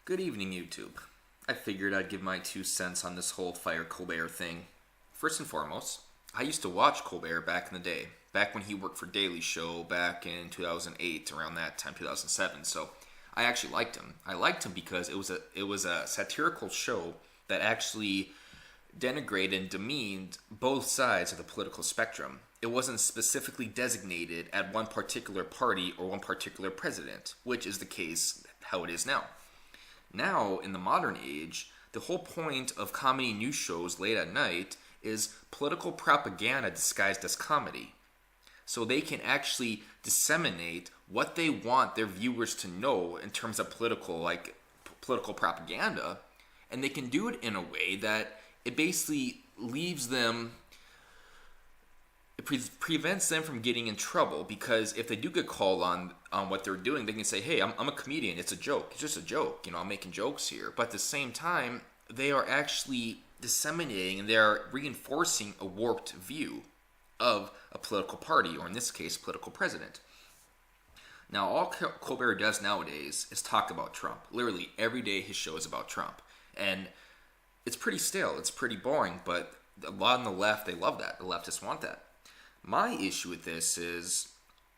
Good evening, YouTube. I figured I'd give my 2 cents on this whole Fire Colbert thing. First and foremost, I used to watch Colbert back in the day, back when he worked for Daily Show back in 2008, around that time, 2007. So I actually liked him. I liked him because it was a satirical show that actually denigrated and demeaned both sides of the political spectrum. It wasn't specifically designated at one particular party or one particular president, which is the case how it is now. Now, in the modern age, the whole point of comedy news shows late at night is political propaganda disguised as comedy. So they can actually disseminate what they want their viewers to know in terms of political propaganda, and they can do it in a way that it basically leaves them, prevents them from getting in trouble, because if they do get called on what they're doing, they can say, hey, I'm a comedian, it's a joke, it's just a joke, I'm making jokes here. But at the same time, they are actually disseminating and they are reinforcing a warped view of a political party, or in this case, political president. Now, all Colbert does nowadays is talk about Trump. Literally every day his show is about Trump. And it's pretty stale, it's pretty boring, but a lot on the left, they love that. The leftists want that. My issue with this is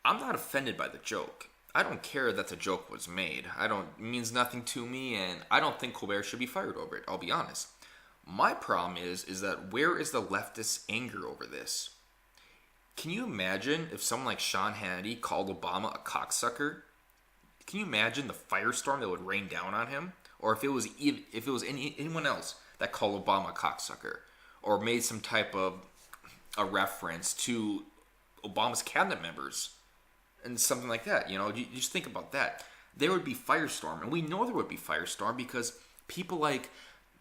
I'm not offended by the joke. I don't care that the joke was made. It means nothing to me, and I don't think Colbert should be fired over it, I'll be honest. My problem is that where is the leftist anger over this? Can you imagine if someone like Sean Hannity called Obama a cocksucker? Can you imagine the firestorm that would rain down on him? Or if it was anyone else that called Obama a cocksucker, or made some type of a reference to Obama's cabinet members and something like that. You just think about that. There would be firestorm, and we know there would be firestorm because people like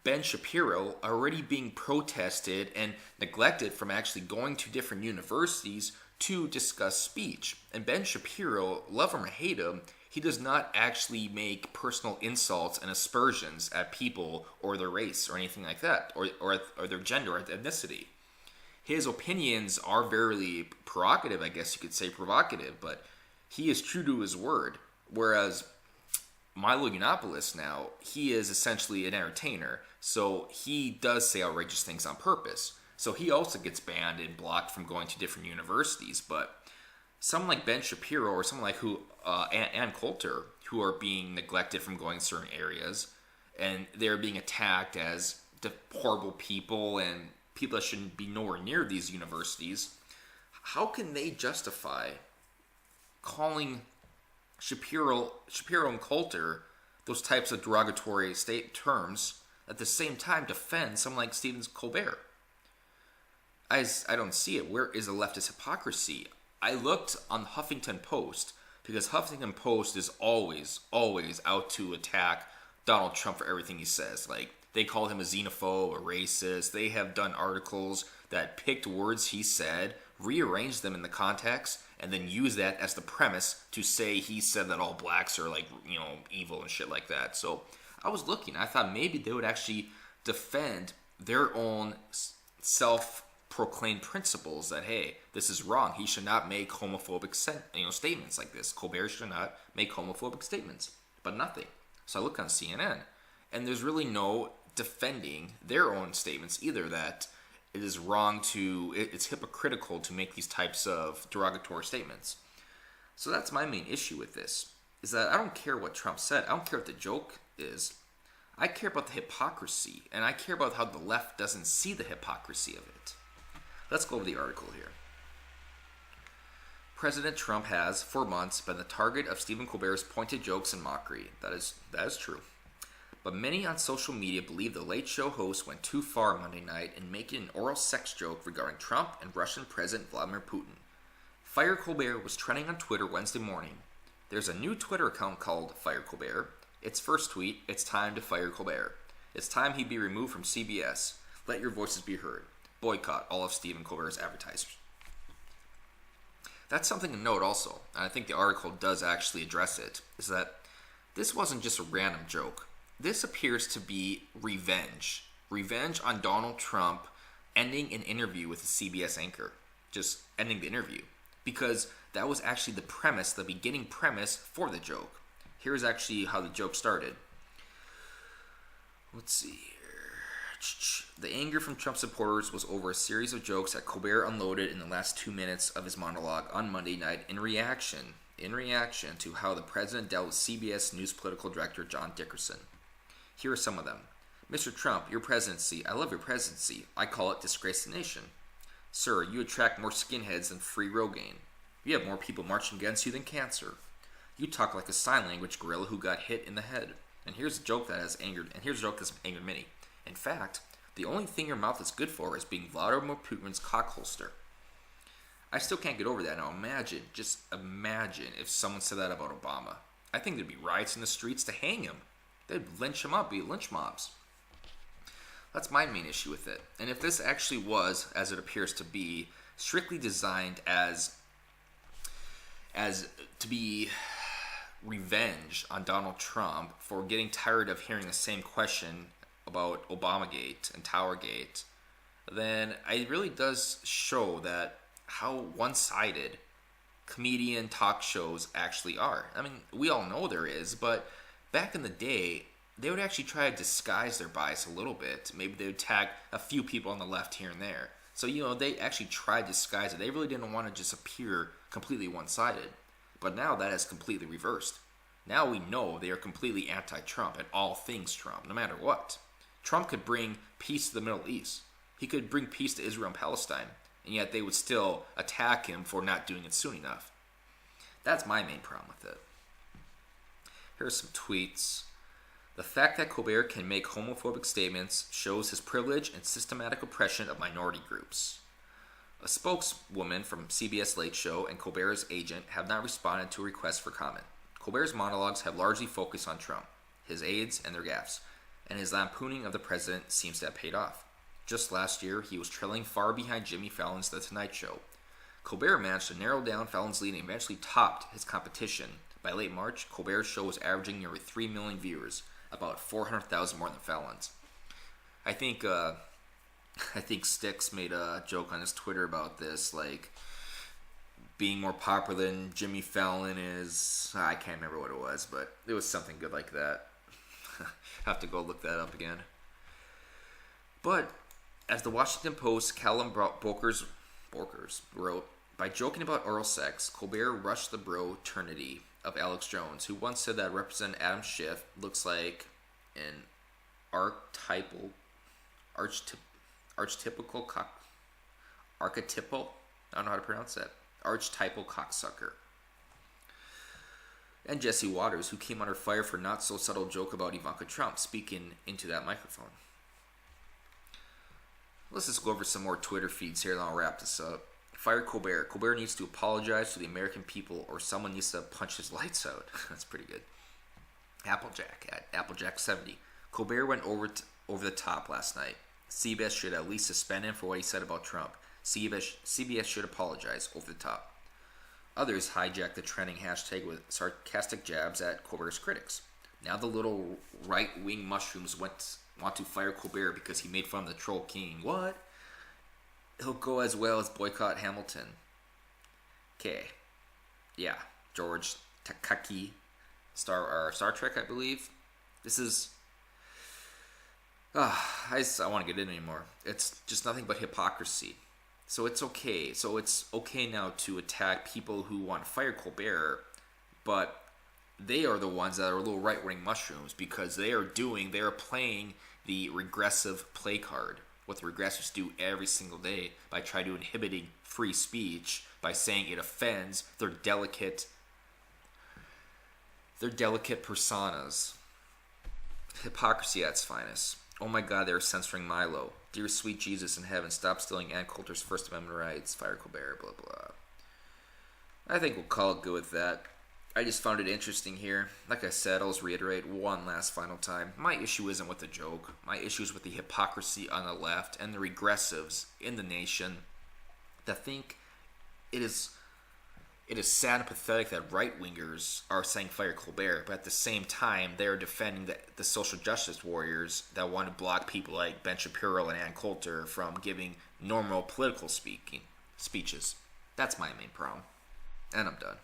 Ben Shapiro are already being protested and neglected from actually going to different universities to discuss speech. And Ben Shapiro, love him or hate him, he does not actually make personal insults and aspersions at people or their race or anything like that, or their gender or ethnicity. His opinions are very prerogative, I guess you could say provocative, but he is true to his word. Whereas Milo Yiannopoulos now, he is essentially an entertainer, so he does say outrageous things on purpose. So he also gets banned and blocked from going to different universities. But someone like Ben Shapiro or someone like Ann Coulter, who are being neglected from going to certain areas, and they're being attacked as the horrible people and people that shouldn't be nowhere near these universities, how can they justify calling Shapiro and Coulter those types of derogatory state terms, at the same time defend someone like Stephen Colbert? I don't see it. Where is the leftist hypocrisy? I looked on the Huffington Post, because Huffington Post is always out to attack Donald Trump for everything he says. Like, they call him a xenophobe, a racist. They have done articles that picked words he said, rearranged them in the context, and then use that as the premise to say he said that all blacks are evil and shit like that. So I was looking. I thought maybe they would actually defend their own self-proclaimed principles that, hey, this is wrong. He should not make homophobic statements like this. Colbert should not make homophobic statements. But nothing. So I look on CNN, and there's really no defending their own statements either, that it is wrong it's hypocritical to make these types of derogatory statements. So that's my main issue with this, is that I don't care what Trump said. I don't care what the joke is. I care about the hypocrisy, and I care about how the left doesn't see the hypocrisy of it. Let's go over the article here. President Trump has, for months, been the target of Stephen Colbert's pointed jokes and mockery. That is true. But many on social media believe the Late Show host went too far Monday night in making an oral sex joke regarding Trump and Russian President Vladimir Putin. Fire Colbert was trending on Twitter Wednesday morning. There's a new Twitter account called Fire Colbert. Its first tweet, "It's time to fire Colbert. It's time he be removed from CBS. Let your voices be heard. Boycott all of Stephen Colbert's advertisers." That's something to note also, and I think the article does actually address it, is that this wasn't just a random joke. This appears to be revenge. Revenge on Donald Trump ending an interview with a CBS anchor. Just ending the interview. Because that was actually the beginning premise for the joke. Here's actually how the joke started. Let's see here. The anger from Trump supporters was over a series of jokes that Colbert unloaded in the last 2 minutes of his monologue on Monday night in reaction to how the president dealt with CBS News political director John Dickerson. Here are some of them. Mr. Trump, your presidency, I love your presidency. I call it disgrace the nation. Sir, you attract more skinheads than free Rogaine. You have more people marching against you than cancer. You talk like a sign language gorilla who got hit in the head. And here's a joke that has angered many. In fact, the only thing your mouth is good for is being Vladimir Putin's cock holster. I still can't get over that. Now just imagine if someone said that about Obama. I think there'd be riots in the streets to hang him. They'd lynch him up, be lynch mobs. That's my main issue with it. And if this actually was, as it appears to be, strictly designed as to be revenge on Donald Trump for getting tired of hearing the same question about Obamagate and Towergate, then it really does show that how one-sided comedian talk shows actually are. I mean, we all know there is, but back in the day, they would actually try to disguise their bias a little bit. Maybe they would tag a few people on the left here and there. So, they actually tried to disguise it. They really didn't want to just appear completely one-sided. But now that has completely reversed. Now we know they are completely anti-Trump and all things Trump, no matter what. Trump could bring peace to the Middle East. He could bring peace to Israel and Palestine. And yet they would still attack him for not doing it soon enough. That's my main problem with it. Here are some tweets. The fact that Colbert can make homophobic statements shows his privilege and systematic oppression of minority groups. A spokeswoman from CBS Late Show and Colbert's agent have not responded to a request for comment. Colbert's monologues have largely focused on Trump, his aides, and their gaffes, and his lampooning of the president seems to have paid off. Just last year, he was trailing far behind Jimmy Fallon's The Tonight Show. Colbert managed to narrow down Fallon's lead and eventually topped his competition. By late March, Colbert's show was averaging nearly 3 million viewers, about 400,000 more than Fallon's. I think Styx made a joke on his Twitter about this, like being more popular than Jimmy Fallon is. I can't remember what it was, but it was something good like that. Have to go look that up again. But as the Washington Post Callum Bokers wrote, by joking about oral sex, Colbert rushed the bro-ternity of Alex Jones, who once said that Representative Adam Schiff looks like an archetypal, I don't know how to pronounce that, archetypal cocksucker. And Jesse Waters, who came under fire for not so subtle joke about Ivanka Trump speaking into that microphone. Let's just go over some more Twitter feeds here and I'll wrap this up. Fire Colbert. Colbert needs to apologize to the American people or someone needs to punch his lights out. That's pretty good. Applejack at Applejack70. Colbert went over the top last night. CBS should at least suspend him for what he said about Trump. CBS should apologize over the top. Others hijacked the trending hashtag with sarcastic jabs at Colbert's critics. Now the little right-wing mushrooms want to fire Colbert because he made fun of the troll king. What? He'll go as well as boycott Hamilton. Okay. Yeah. George Takaki, Star Trek, I believe. This is... I want to get in anymore. It's just nothing but hypocrisy. So it's okay. It's okay now to attack people who want to fire Colbert, but they are the ones that are little right-wing mushrooms because they are playing the regressive play card. What the regressives do every single day by trying to inhibiting free speech by saying it offends their delicate personas. Hypocrisy at its finest. Oh my God, they're censoring Milo. Dear sweet Jesus in heaven, stop stealing Ann Coulter's First Amendment rights. Fire Colbert, blah, blah. I think we'll call it good with that. I just found it interesting here. Like I said, I'll just reiterate one last final time. My issue isn't with the joke. My issue is with the hypocrisy on the left and the regressives in the nation that think it is sad and pathetic that right-wingers are saying fire Colbert, but at the same time, they are defending the social justice warriors that want to block people like Ben Shapiro and Ann Coulter from giving normal political speeches. That's my main problem. And I'm done.